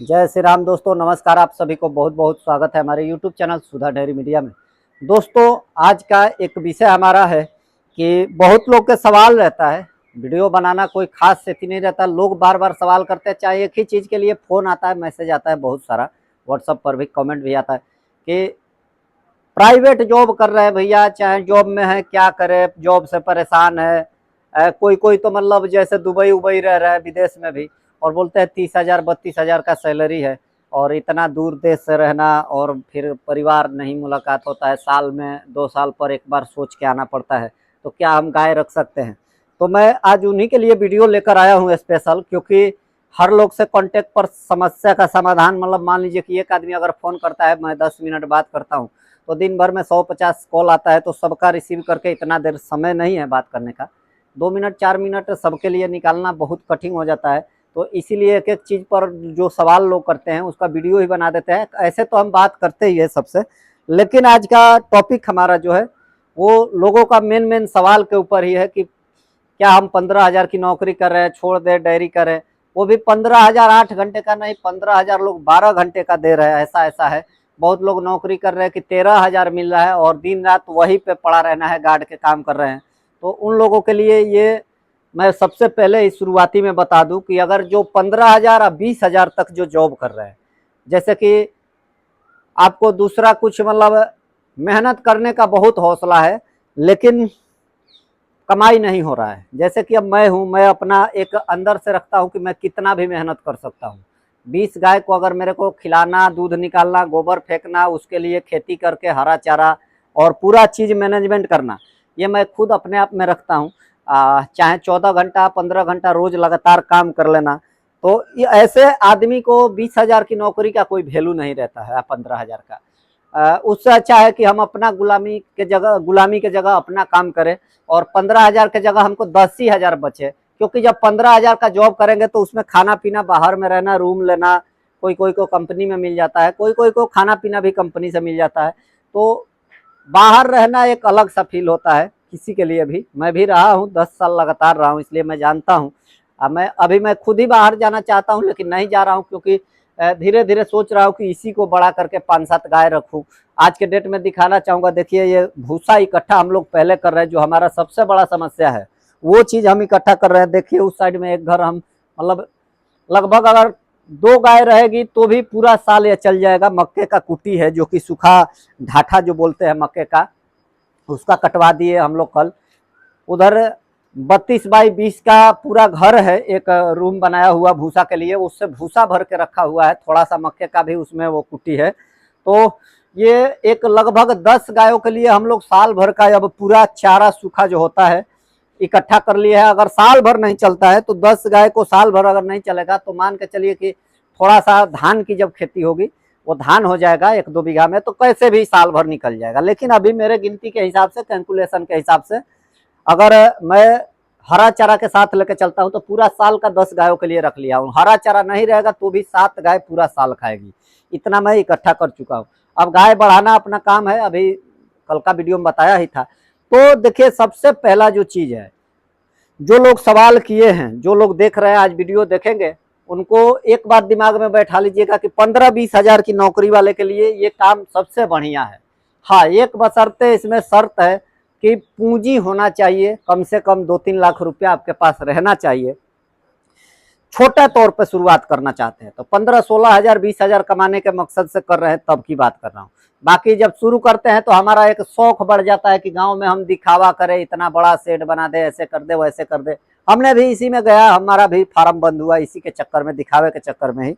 जय श्री राम दोस्तों, नमस्कार। आप सभी को बहुत बहुत स्वागत है हमारे YouTube चैनल सुधा डेयरी मीडिया में। दोस्तों, आज का एक विषय हमारा है कि बहुत लोग के सवाल रहता है, वीडियो बनाना कोई खास स्थिति नहीं रहता, लोग बार बार सवाल करते हैं। चाहे एक ही चीज़ के लिए फ़ोन आता है, मैसेज आता है बहुत सारा, व्हाट्सएप पर भी कमेंट भी आता है कि प्राइवेट जॉब कर रहे हैं भैया, चाहे जॉब में है, क्या करें, जॉब से परेशान है। कोई कोई तो मतलब जैसे दुबई उबई रह रहा है, विदेश में भी, और बोलते हैं 30,000 32,000 का सैलरी है और इतना दूर देश से रहना, और फिर परिवार नहीं मुलाकात होता है, साल में 2 साल पर एक बार सोच के आना पड़ता है, तो क्या हम गाय रख सकते हैं? तो मैं आज उन्हीं के लिए वीडियो लेकर आया हूँ स्पेशल, क्योंकि हर लोग से कांटेक्ट पर समस्या का समाधान, मतलब मान लीजिए कि एक आदमी अगर फ़ोन करता है, मैं 10 मिनट बात करता हूँ, तो दिन भर में 100-50 कॉल आता है, तो सबका रिसीव करके इतना देर समय नहीं है बात करने का। 2 मिनट 4 मिनट सबके लिए निकालना बहुत कठिन हो जाता है। तो इसीलिए एक एक चीज़ पर जो सवाल लोग करते हैं उसका वीडियो ही बना देते हैं। ऐसे तो हम बात करते ही है सबसे, लेकिन आज का टॉपिक हमारा जो है वो लोगों का मेन सवाल के ऊपर ही है कि क्या हम 15,000 की नौकरी कर रहे हैं, छोड़ दे डेयरी करें? वो भी 15,000 8 घंटे का नहीं, 15,000 लोग 12 घंटे का दे रहे हैं। ऐसा ऐसा है, बहुत लोग नौकरी कर रहे हैं कि 13,000 मिल रहा है और दिन रात वहीं पे पड़ा रहना है, गार्ड के काम कर रहे हैं। तो उन लोगों के लिए ये मैं सबसे पहले इस शुरुआती में बता दूं कि अगर जो 15,000 और 20,000 तक जो जॉब कर रहे हैं, जैसे कि आपको दूसरा कुछ मतलब मेहनत करने का बहुत हौसला है, लेकिन कमाई नहीं हो रहा है। जैसे कि अब मैं हूँ, मैं अपना एक अंदर से रखता हूँ कि मैं कितना भी मेहनत कर सकता हूँ। 20 गाय को अगर मेरे को खिलाना, दूध निकालना, गोबर फेंकना, उसके लिए खेती करके हरा चारा और पूरा चीज़ मैनेजमेंट करना, ये मैं खुद अपने आप में रखता हूँ। चाहे 14 घंटा 15 घंटा रोज लगातार काम कर लेना, तो ये ऐसे आदमी को 20,000 की नौकरी का कोई वैल्यू नहीं रहता है, 15,000 का। उससे अच्छा है कि हम अपना गुलामी के जगह अपना काम करें और 15,000 के जगह हमको 10,000 बचे। क्योंकि जब 15,000 का जॉब करेंगे तो उसमें खाना पीना, बाहर में रहना, रूम लेना, कोई कोई को कंपनी में मिल जाता है, कोई कोई को खाना पीना भी कंपनी से मिल जाता है। तो बाहर रहना एक अलग सा फील होता है किसी के लिए भी। मैं भी रहा हूँ, 10 साल लगातार रहा हूँ, इसलिए मैं जानता हूँ। मैं खुद ही बाहर जाना चाहता हूँ, लेकिन नहीं जा रहा हूँ, क्योंकि धीरे धीरे सोच रहा हूँ कि इसी को बड़ा करके 5-7 गाय रखूँ। आज के डेट में दिखाना चाहूँगा, देखिए ये भूसा इकट्ठा हम लोग पहले कर रहे हैं, जो हमारा सबसे बड़ा समस्या है वो चीज़ हम इकट्ठा कर रहे हैं। देखिए उस साइड में एक घर, हम मतलब लगभग अगर 2 गाय रहेगी तो भी पूरा साल ये चल जाएगा। मक्के का कुटी है, जो कि सूखा ढाठा जो बोलते हैं मक्के का, उसका कटवा दिए हम लोग कल। उधर 32x20 का पूरा घर है, एक रूम बनाया हुआ भूसा के लिए, उससे भूसा भर के रखा हुआ है, थोड़ा सा मक्के का भी उसमें वो कुटी है। तो ये एक लगभग 10 गायों के लिए हम लोग साल भर का अब पूरा चारा सूखा जो होता है इकट्ठा कर लिया है। अगर साल भर नहीं चलता है तो 10 गाय को साल भर अगर नहीं चलेगा तो मान के चलिए कि थोड़ा सा धान की जब खेती होगी, वो धान हो जाएगा 1-2 बीघा में, तो कैसे भी साल भर निकल जाएगा। लेकिन अभी मेरे गिनती के हिसाब से, कैलकुलेशन के हिसाब से, अगर मैं हरा चारा के साथ लेके चलता हूँ तो पूरा साल का 10 गायों के लिए रख लिया हूँ। हरा चारा नहीं रहेगा तो भी 7 गाय पूरा साल खाएगी, इतना मैं इकट्ठा कर चुका हूँ। अब गाय बढ़ाना अपना काम है, अभी कल का वीडियो में बताया ही था। तो देखिए, सबसे पहला जो चीज़ है, जो लोग सवाल किए हैं, जो लोग देख रहे हैं आज वीडियो देखेंगे, उनको एक बात दिमाग में बैठा लीजिएगा कि 15-20 हजार की नौकरी वाले के लिए ये काम सबसे बढ़िया है। हाँ, एक बशर्ते इसमें शर्त है कि पूंजी होना चाहिए, कम से कम 2-3 लाख रुपया आपके पास रहना चाहिए। छोटा तौर पे शुरुआत करना चाहते हैं तो 15-16 हजार 20 हजार कमाने के मकसद से कर रहे हैं, तब की बात कर रहा हूँ। बाकी जब शुरू करते हैं तो हमारा एक शौक बढ़ जाता है कि गांव में हम दिखावा करें, इतना बड़ा शेड बना दे, ऐसे कर दे वैसे कर दे। हमने भी इसी में गया, हमारा भी फार्म बंद हुआ इसी के चक्कर में, दिखावे के चक्कर में ही।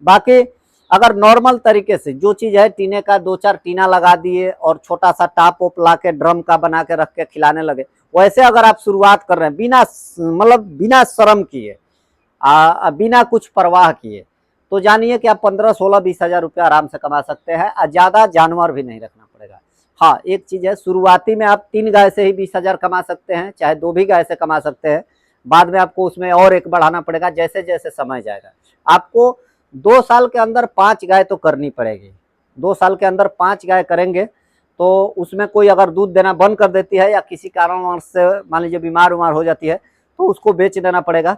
बाकी अगर नॉर्मल तरीके से जो चीज है, टीने का 2-4 टीना लगा दिए और छोटा सा टाप ओप ला के ड्रम का बना के रख के खिलाने लगे, वैसे अगर आप शुरुआत कर रहे हैं बिना मतलब बिना शर्म किए, बिना कुछ परवाह किए, तो जानिए कि आप 15-16-20 हजार रुपया आराम से कमा सकते हैं और ज्यादा जानवर भी नहीं रखना पड़ेगा। हाँ, एक चीज है, शुरुआती में आप 3 गाय से ही 20 हजार कमा सकते हैं, चाहे 2 भी गाय से कमा सकते हैं। बाद में आपको उसमें और एक बढ़ाना पड़ेगा जैसे जैसे समय जाएगा। आपको 2 साल के अंदर 5 गाय तो करनी पड़ेगी। 2 साल के अंदर 5 गाय करेंगे तो उसमें कोई अगर दूध देना बंद कर देती है या किसी कारणवश से मान लीजिए बीमार उमार हो जाती है, तो उसको बेच देना पड़ेगा,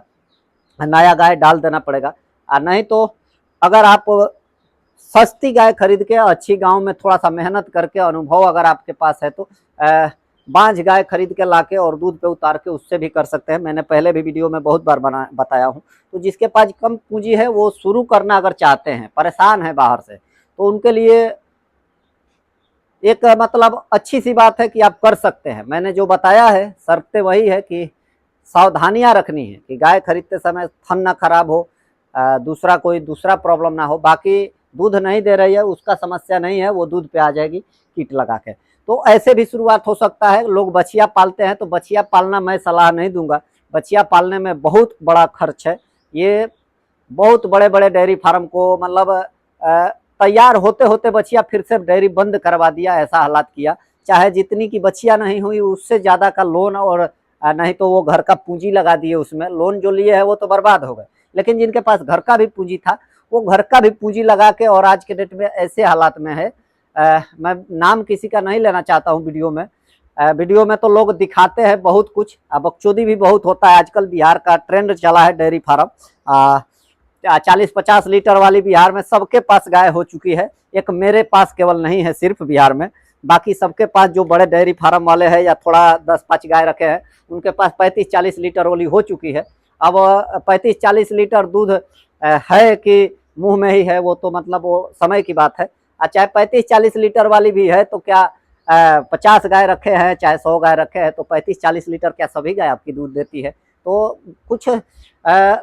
नया गाय डाल देना पड़ेगा। और नहीं तो अगर आप सस्ती गाय खरीद के अच्छी गांव में थोड़ा सा मेहनत करके अनुभव अगर आपके पास है तो बांझ गाय खरीद के लाके और दूध पे उतार के उससे भी कर सकते हैं। मैंने पहले भी वीडियो में बहुत बार बताया हूँ। तो जिसके पास कम पूंजी है वो शुरू करना अगर चाहते हैं, परेशान है बाहर से, तो उनके लिए एक मतलब अच्छी सी बात है कि आप कर सकते हैं। मैंने जो बताया है शर्तें वही है कि सावधानियां रखनी है कि गाय खरीदते समय थन ना खराब हो, दूसरा कोई दूसरा प्रॉब्लम ना हो। बाकी दूध नहीं दे रही है उसका समस्या नहीं है, वो दूध पे आ जाएगी कीट लगा के। तो ऐसे भी शुरुआत हो सकता है। लोग बछिया पालते हैं तो बछिया पालना मैं सलाह नहीं दूंगा। बछिया पालने में बहुत बड़ा खर्च है। ये बहुत बड़े बड़े डेयरी फार्म को मतलब तैयार होते होते बछिया फिर से डेयरी बंद करवा दिया, ऐसा हालात किया। चाहे जितनी की बछिया नहीं हुई उससे ज्यादा का लोन, और नहीं तो वो घर का पूंजी लगा दिए उसमें। लोन जो लिए है वो तो बर्बाद हो गए, लेकिन जिनके पास घर का भी पूंजी था वो घर का भी पूंजी लगा के, और आज के डेट में ऐसे हालात में है। मैं नाम किसी का नहीं लेना चाहता हूँ वीडियो में। वीडियो में तो लोग दिखाते हैं बहुत कुछ, बकचोदी भी बहुत होता है। आजकल बिहार का ट्रेंड चला है डेयरी फार्म। 40-50 लीटर वाली बिहार में सबके पास गाय हो चुकी है। एक मेरे पास केवल नहीं है सिर्फ बिहार में, बाकी सबके पास जो बड़े डेयरी फार्म वाले हैं या थोड़ा 10-5 गाय रखे हैं उनके पास 35-40 लीटर वाली हो चुकी है। अब 35-40 लीटर दूध है कि मुंह में ही है, वो तो मतलब वो समय की बात है। चाहे 35-40 लीटर वाली भी है तो क्या 50 गाय रखे हैं चाहे 100 गाय रखे हैं तो 35-40 लीटर क्या सभी गाय आपकी दूध देती है? तो कुछ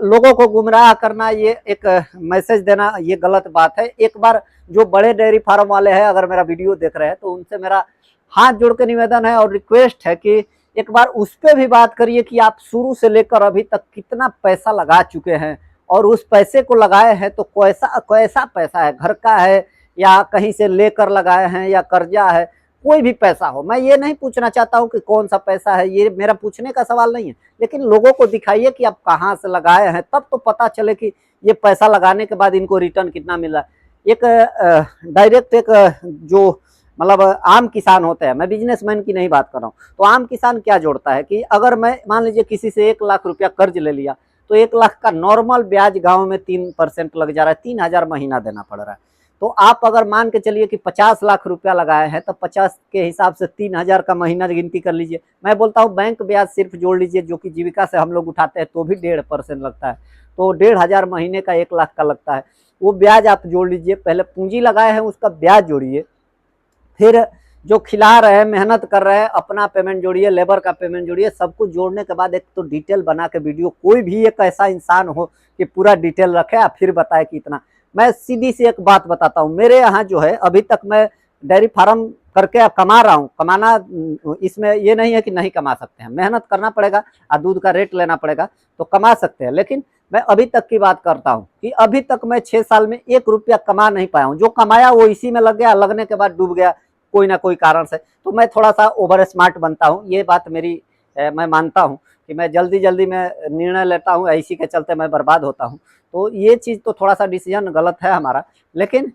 लोगों को गुमराह करना, ये एक मैसेज देना, ये गलत बात है। एक बार जो बड़े डेयरी फार्म वाले हैं अगर मेरा वीडियो देख रहे हैं तो उनसे मेरा हाथ जोड़ के निवेदन है और रिक्वेस्ट है कि एक बार उस पर भी बात करिए कि आप शुरू से लेकर अभी तक कितना पैसा लगा चुके हैं, और उस पैसे को लगाए हैं तो कैसा कैसा पैसा है, घर का है या कहीं से लेकर लगाए हैं या कर्जा है, कोई भी पैसा हो। मैं ये नहीं पूछना चाहता हूँ कि कौन सा पैसा है, ये मेरा पूछने का सवाल नहीं है, लेकिन लोगों को दिखाइए कि आप कहाँ से लगाए हैं, तब तो पता चले कि ये पैसा लगाने के बाद इनको रिटर्न कितना मिला। एक डायरेक्ट एक जो मतलब आम किसान होते हैं, मैं बिजनेसमैन की नहीं बात कर रहा हूँ, तो आम किसान क्या जोड़ता है कि अगर मैं मान लीजिए किसी से 1 लाख रुपया कर्ज ले लिया तो 1 लाख का नॉर्मल ब्याज गांव में 3% लग जा रहा है, 3,000 महीना देना पड़ रहा है। तो आप अगर मान के चलिए कि 50 लाख रुपया लगाए हैं तो 50 के हिसाब से 3,000 का महीना गिनती कर लीजिए। मैं बोलता हूँ बैंक ब्याज सिर्फ जोड़ लीजिए जो कि जीविका से हम लोग उठाते हैं तो भी 1.5% लगता है, तो 1,500 महीने का 1 लाख का लगता है। वो ब्याज आप जोड़ लीजिए, पहले पूंजी लगाए हैं उसका ब्याज जोड़िए, फिर जो खिला रहे हैं मेहनत कर रहे हैं अपना पेमेंट जोड़िए, लेबर का पेमेंट जोड़िए। सब कुछ जोड़ने के बाद एक तो डिटेल बना के वीडियो, कोई भी एक ऐसा इंसान हो कि पूरा डिटेल रखे फिर बताए कि इतना। मैं सीधी सी एक बात बताता हूँ, मेरे यहाँ जो है अभी तक मैं डेयरी फार्म करके कमा रहा हूँ। कमाना इसमें ये नहीं है कि नहीं कमा सकते हैं, मेहनत करना पड़ेगा और दूध का रेट लेना पड़ेगा तो कमा सकते हैं। लेकिन मैं अभी तक की बात करता हूँ कि अभी तक मैं 6 साल में 1 रुपया कमा नहीं पाया हूँ। जो कमाया वो इसी में लग गया, लगने के बाद डूब गया कोई ना कोई कारण से। तो मैं थोड़ा सा ओवर स्मार्ट बनता हूँ, ये बात मेरी मैं मानता हूँ कि मैं जल्दी जल्दी में निर्णय लेता हूँ, इसी के चलते मैं बर्बाद होता हूँ। तो ये चीज़ तो थोड़ा सा डिसीजन गलत है हमारा। लेकिन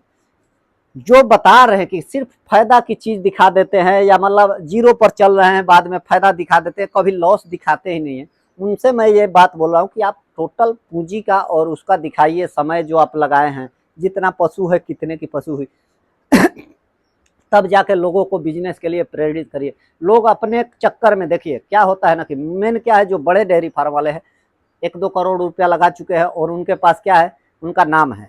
जो बता रहे हैं कि सिर्फ फायदा की चीज दिखा देते हैं या मतलब जीरो पर चल रहे हैं बाद में फायदा दिखा देते हैं, कभी लॉस दिखाते ही नहीं है, उनसे मैं ये बात बोल रहा हूँ कि आप टोटल पूंजी का और उसका दिखाइए, समय जो आप लगाए हैं, जितना पशु है, कितने की पशु हुई तब जाके लोगों को बिजनेस के लिए प्रेरित करिए। लोग अपने चक्कर में देखिए क्या होता है ना कि मेन क्या है, जो बड़े डेयरी फार्म वाले हैं 1-2 करोड़ रुपया लगा चुके हैं और उनके पास क्या है, उनका नाम है।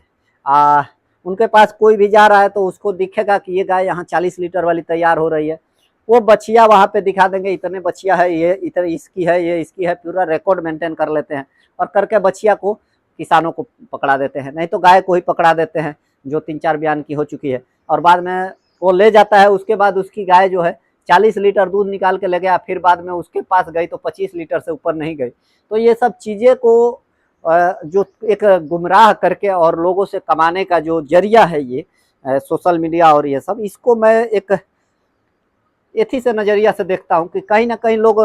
उनके पास कोई भी जा रहा है तो उसको दिखेगा कि ये गाय यहाँ 40 लीटर वाली तैयार हो रही है, वो बछिया वहाँ पे दिखा देंगे, इतने बछिया है, ये इतने इसकी है, ये इसकी है, पूरा रिकॉर्ड मेंटेन कर लेते हैं और करके बछिया को किसानों को पकड़ा देते हैं, नहीं तो गाय को ही पकड़ा देते हैं जो 3-4 बयान की हो चुकी है। और बाद में वो ले जाता है, उसके बाद उसकी गाय जो है 40 लीटर दूध निकाल के ले गया, फिर बाद में उसके पास गई तो 25 लीटर से ऊपर नहीं गई। तो ये सब चीज़ें को जो एक गुमराह करके और लोगों से कमाने का जो जरिया है ये सोशल मीडिया और ये सब, इसको मैं एक एथी से नज़रिया से देखता हूँ कि कहीं ना कहीं लोग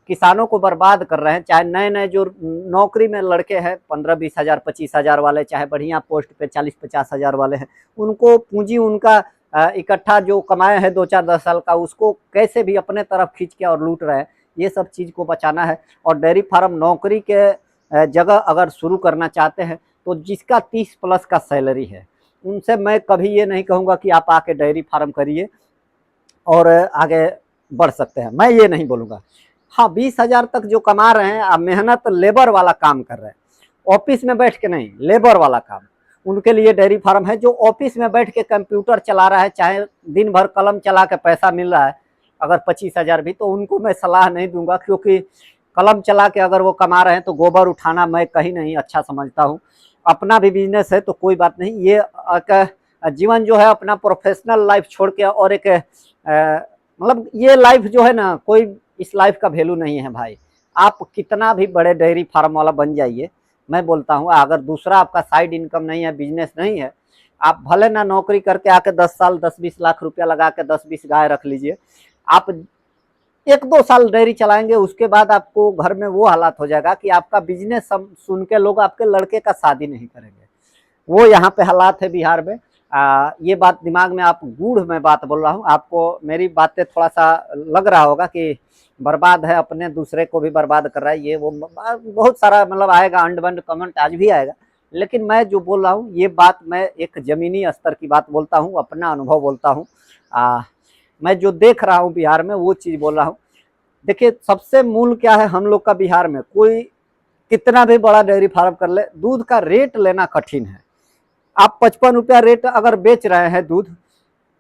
किसानों को बर्बाद कर रहे हैं। चाहे नए नए जो नौकरी में लड़के हैं 15-20 हज़ार 25 हज़ार वाले, चाहे बढ़िया पोस्ट पे 40-50 हज़ार वाले हैं, उनको पूंजी उनका इकट्ठा जो कमाए हैं 2-4-10 साल का, उसको कैसे भी अपने तरफ खींच के और लूट रहे हैं। ये सब चीज़ को बचाना है और डेयरी फार्म नौकरी के जगह अगर शुरू करना चाहते हैं तो जिसका 30 प्लस का सैलरी है, उनसे मैं कभी ये नहीं कहूँगा कि आप आके डेयरी फार्म करिए और आगे बढ़ सकते हैं, मैं ये नहीं बोलूँगा। हाँ, 20,000 तक जो कमा रहे हैं, आप मेहनत लेबर वाला काम कर रहे हैं, ऑफिस में बैठ के नहीं, लेबर वाला काम, उनके लिए डेयरी फार्म है। जो ऑफिस में बैठ के कंप्यूटर चला रहा है, चाहे दिन भर कलम चला के पैसा मिल रहा है अगर 25,000 भी, तो उनको मैं सलाह नहीं दूंगा, क्योंकि कलम चला के अगर वो कमा रहे हैं तो गोबर उठाना मैं कहीं नहीं अच्छा समझता हूँ। अपना भी बिजनेस है तो कोई बात नहीं, ये जीवन जो है अपना प्रोफेशनल लाइफ छोड़ के और एक मतलब ये लाइफ जो है ना, कोई इस लाइफ का वैल्यू नहीं है भाई। आप कितना भी बड़े डेयरी फार्म वाला बन जाइए, मैं बोलता हूँ अगर दूसरा आपका साइड इनकम नहीं है, बिजनेस नहीं है, आप भले ना नौकरी करके आके 10 साल 10-20 लाख रुपया लगा के 10-20 गाय रख लीजिए, आप 1-2 साल डेयरी चलाएंगे, उसके बाद आपको घर में वो हालात हो जाएगा कि आपका बिजनेस सुन के लोग आपके लड़के का शादी नहीं करेंगे। वो यहाँ पे हालात है बिहार में। ये बात दिमाग में, आप गूढ़ में बात बोल रहा हूँ, आपको मेरी बातें थोड़ा सा लग रहा होगा कि बर्बाद है, अपने दूसरे को भी बर्बाद कर रहा है, ये वो बहुत सारा मतलब आएगा, अंड बंड कमेंट आज भी आएगा। लेकिन मैं जो बोल रहा हूँ ये बात मैं एक जमीनी स्तर की बात बोलता हूँ, अपना अनुभव बोलता हूँ। मैं जो देख रहा हूँ बिहार में वो चीज़ बोल रहा हूँ। देखिए, सबसे मूल क्या है हम लोग का बिहार में, कोई कितना भी बड़ा डेयरी फार्म कर ले, दूध का रेट लेना कठिन है। आप 55 रुपया रेट अगर बेच रहे हैं दूध,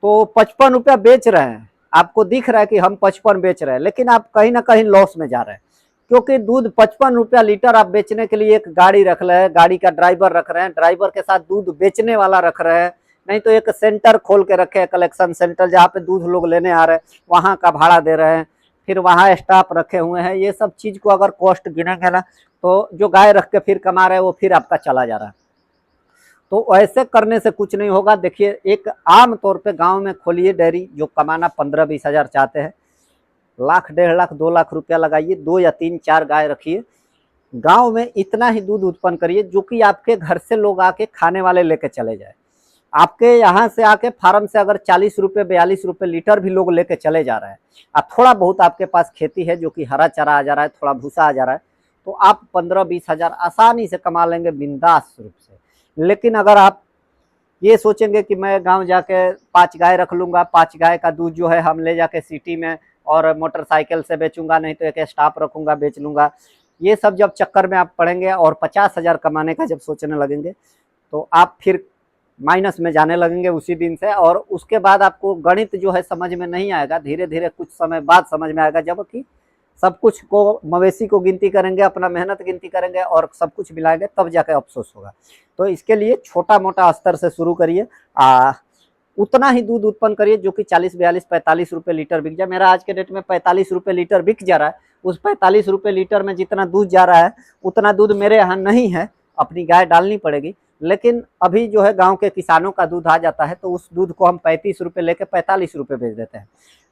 तो 55 रुपया बेच रहे हैं, आपको दिख रहा है कि हम 55 बेच रहे हैं, लेकिन आप कहीं ना कहीं लॉस में जा रहे हैं, क्योंकि दूध 55 रुपया लीटर आप बेचने के लिए एक गाड़ी रख रहे हैं, गाड़ी का ड्राइवर रख रहे हैं, ड्राइवर के साथ दूध बेचने वाला रख रहे हैं, नहीं तो एक सेंटर खोल के रखे हैं, कलेक्शन सेंटर, जहाँ पे दूध लोग लेने आ रहे हैं, वहाँ का भाड़ा दे रहे हैं, फिर वहाँ स्टाफ रखे हुए हैं। ये सब चीज़ को अगर कॉस्ट गिनेंगे ना, तो जो गाय रख के फिर कमा रहे हैं वो फिर आपका चला जा रहा है। तो ऐसे करने से कुछ नहीं होगा। देखिए, एक आम तौर पे गांव में खोलिए डेयरी, जो कमाना 15-20 हज़ार चाहते हैं, लाख 1.5 लाख 2 लाख रुपया लगाइए, 2 या 3-4 गाय रखिए, गांव में इतना ही दूध उत्पन्न करिए जो कि आपके घर से लोग आके खाने वाले लेके चले जाए। आपके यहाँ से आके फार्म से अगर 40 रुपये 42 रुपये लीटर भी लोग लेके चले जा रहे हैं, और थोड़ा बहुत आपके पास खेती है जो कि हरा चारा आ जा रहा है, थोड़ा भूसा आ जा रहा है, तो आप 15-20 हज़ार आसानी से कमा लेंगे बिंदास रूप से। लेकिन अगर आप ये सोचेंगे कि मैं गांव जाके 5 गाय रख लूँगा, 5 गाय का दूध जो है हम ले जाके सिटी में और मोटरसाइकिल से बेचूंगा, नहीं तो एक स्टाफ रखूँगा बेच लूँगा, ये सब जब चक्कर में आप पड़ेंगे और 50 हज़ार कमाने का जब सोचने लगेंगे, तो आप फिर माइनस में जाने लगेंगे उसी दिन से। और उसके बाद आपको गणित जो है समझ में नहीं आएगा, धीरे धीरे कुछ समय बाद समझ में आएगा, जबकि सब कुछ को, मवेशी को गिनती करेंगे, अपना मेहनत गिनती करेंगे और सब कुछ मिलाएंगे, तब जाके अफसोस होगा। तो इसके लिए छोटा मोटा स्तर से शुरू करिए, उतना ही दूध उत्पन्न करिए जो कि 40-42-45 रुपये लीटर बिक जाए। मेरा आज के डेट में 45 रुपये लीटर बिक जा रहा है। उस 45 रुपये लीटर में जितना दूध जा रहा है उतना दूध मेरे यहाँ नहीं है, अपनी गाय डालनी पड़ेगी। लेकिन अभी जो है गांव के किसानों का दूध आ जाता है, तो उस दूध को हम 35 रुपये लेके 45 रुपये बेच देते हैं।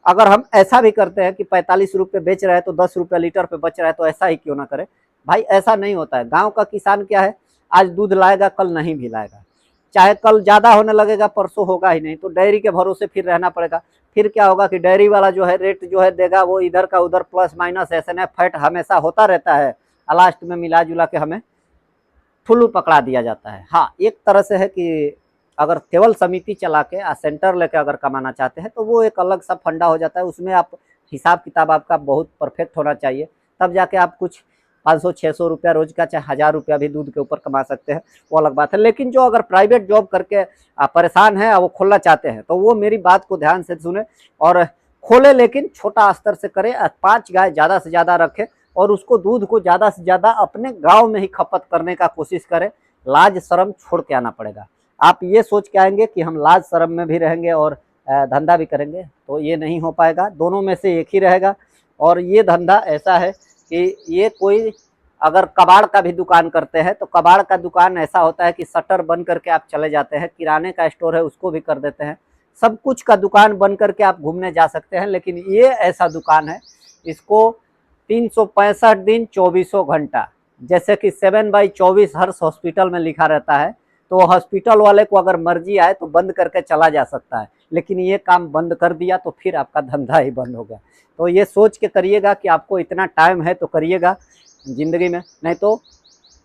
अगर हम ऐसा भी करते हैं कि 45 रुपये बेच रहे हैं तो 10 रुपये लीटर पे बच रहा है, तो ऐसा ही क्यों ना करें भाई। ऐसा नहीं होता है। गाँव का किसान क्या है, आज दूध लाएगा, कल नहीं भी लाएगा, चाहे कल ज़्यादा होने लगेगा, परसों होगा ही नहीं, तो डेयरी के भरोसे फिर रहना पड़ेगा। फिर क्या होगा कि डेयरी वाला जो है रेट जो है देगा, वो इधर का उधर प्लस माइनस एसएनएफ फैट हमेशा होता रहता है, लास्ट में मिला जुला के हमें ठुल्लू पकड़ा दिया जाता है। हाँ, एक तरह से है कि अगर केवल समिति चला के सेंटर लेके अगर कमाना चाहते हैं तो वो एक अलग सा फंडा हो जाता है, उसमें आप हिसाब किताब आपका बहुत परफेक्ट होना चाहिए, तब जाके आप कुछ 500-600 रुपया रोज का, चाहे 1000 रुपया भी दूध के ऊपर कमा सकते हैं, वो अलग बात है। लेकिन जो अगर प्राइवेट जॉब करके परेशान है, वो खोलना चाहते हैं, तो वो मेरी बात को ध्यान से सुने और खोले, लेकिन छोटा स्तर से करे, 5 गाय ज़्यादा से ज़्यादा रखे और उसको दूध को ज़्यादा से ज़्यादा अपने गाँव में ही खपत करने का कोशिश करें। लाज शर्म छोड़ के आना पड़ेगा। आप ये सोच के आएंगे कि हम लाज शर्म में भी रहेंगे और धंधा भी करेंगे, तो ये नहीं हो पाएगा। दोनों में से एक ही रहेगा। और ये धंधा ऐसा है कि ये कोई अगर कबाड़ का भी दुकान करते हैं, तो कबाड़ का दुकान ऐसा होता है कि शटर बंद करके आप चले जाते हैं, किराने का स्टोर है उसको भी कर देते हैं, सब कुछ का दुकान बंद करके आप घूमने जा सकते हैं। लेकिन ये ऐसा दुकान है, इसको 365 दिन 24 घंटा, जैसे कि 7/24 हर हॉस्पिटल में लिखा रहता है, तो हॉस्पिटल वाले को अगर मर्जी आए तो बंद करके चला जा सकता है, लेकिन ये काम बंद कर दिया तो फिर आपका धंधा ही बंद हो गया। तो ये सोच के करिएगा कि आपको इतना टाइम है तो करिएगा ज़िंदगी में, नहीं तो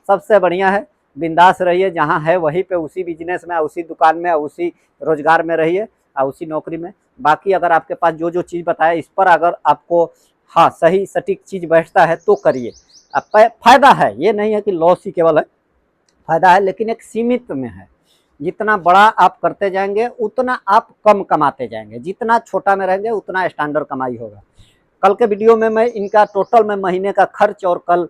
सबसे बढ़िया है बिंदास रहिए, जहाँ है वहीं पे उसी बिजनेस में, उसी दुकान में, उसी रोजगार में रहिए और उसी नौकरी में। बाकी अगर आपके पास जो जो चीज़ बताया इस पर अगर आपको हाँ सही सटीक चीज़ बैठता है तो करिए। फायदा है, ये नहीं है कि लॉस ही केवल है, फायदा है लेकिन एक सीमित में है। जितना बड़ा आप करते जाएंगे उतना आप कम कमाते जाएंगे, जितना छोटा में रहेंगे उतना स्टैंडर्ड कमाई होगा। कल के वीडियो में मैं इनका टोटल में महीने का खर्च और कल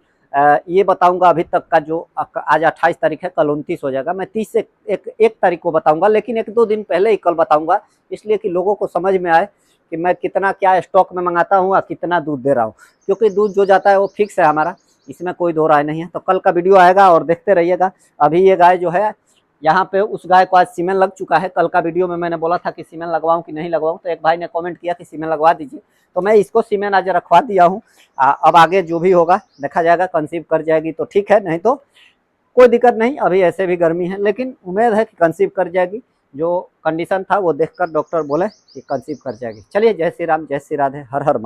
ये बताऊंगा। अभी तक का जो आज 28 तारीख है, कल 29 हो जाएगा। मैं 30 से एक तारीख को बताऊंगा, लेकिन 1-2 दिन पहले ही कल बताऊंगा, इसलिए कि लोगों को समझ में आए कि मैं कितना क्या स्टॉक में मंगाता हूँ और कितना दूध दे रहा हूँ, क्योंकि दूध जो जाता है वो फिक्स है हमारा, इसमें कोई दो राय नहीं है। तो कल का वीडियो आएगा और देखते रहिएगा। अभी ये गाय जो है यहाँ पे, उस गाय को आज सीमेन लग चुका है। कल का वीडियो में मैंने बोला था कि सीमेन लगवाऊं कि नहीं लगवाऊं, तो एक भाई ने कमेंट किया कि सीमेन लगवा दीजिए, तो मैं इसको सीमेन आज रखवा दिया हूँ। अब आगे जो भी होगा देखा जाएगा, कंसीव कर जाएगी तो ठीक है, नहीं तो कोई दिक्कत नहीं। अभी ऐसे भी गर्मी है, लेकिन उम्मीद है कि कंसीव कर जाएगी। जो कंडीशन था वो देखकर डॉक्टर बोले कि कंसीव कर जाएगी। चलिए, जय श्री राम, जय श्री राधे, हर हर